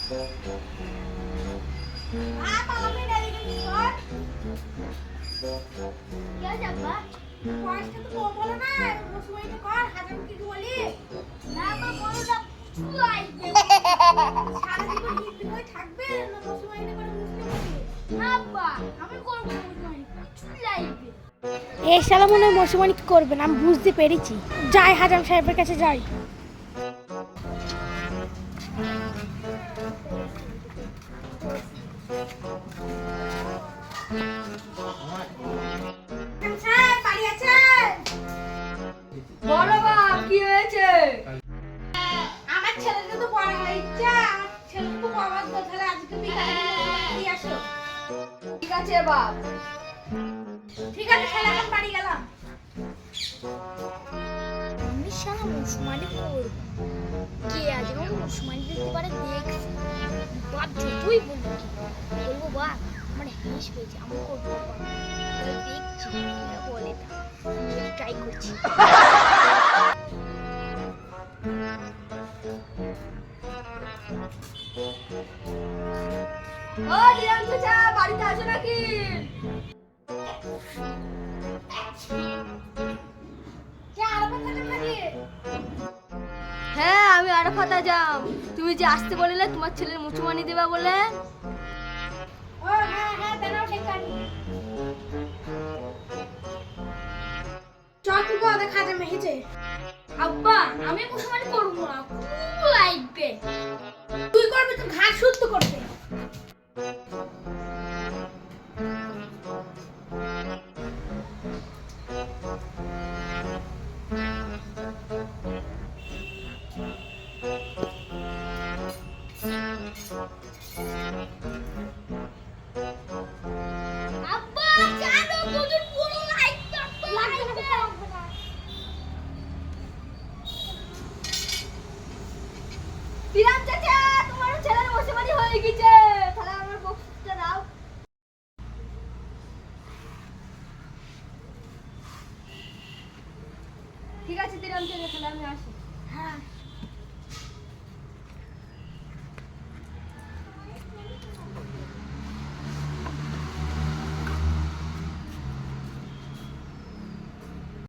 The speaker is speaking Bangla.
এই শালা মনে হয় মৌসুমানি করবে না, আমি বুঝতে পেরেছি। যাই হাজাম সাহেবের কাছে যাই। বলো বাপ, কি হয়েছে? আমার ছেলেটা তো পড়ার ইচ্ছা, আমার ছেলেটা তো পড়ার দরকার, আজকে বিকালে দিয়ে আসো। ঠিক আছে বাপ। ঠিক আছে, ছেলে এখন বাড়ি গেলাম। আমি শালা মৌসুমানি করবো, কে আজ আমার মৌসুমানি দিতে পারে দেখছি। বাপ যতই বলবো বাপ আমার হেস পেয়েছে, আমি করবো বাপ, দেখছি কি বলে, ট্রাই করছি। ও দিয়ান চাচা, বাড়িতে আছো নাকি? হ্যাঁ, আমি আরাফাত আজম। তুমি যে আসতে বললে তোমার ছেলের মুচুমানি দেবা বলে। ও হ্যাঁ হ্যাঁ, দাঁড়াও ঠিক আছে। চল তুই কবে খাজা মেহেছে। আব্বা আমি মুসলমানি করবো না, খুব লাগবে। তুই করবি তো ঘাট শুদ্ধ করতে। আব্বা জানো তোদের পুরো লাইট লাগবে। দিলাম চাচা, তোমার ছেলের মুচুমানি হয়ে গেছে। তাহলে আমার বক্সটা দাও। ঠিক আছে দিলাম চাচা, তাহলে আমি আসি। হ্যাঁ।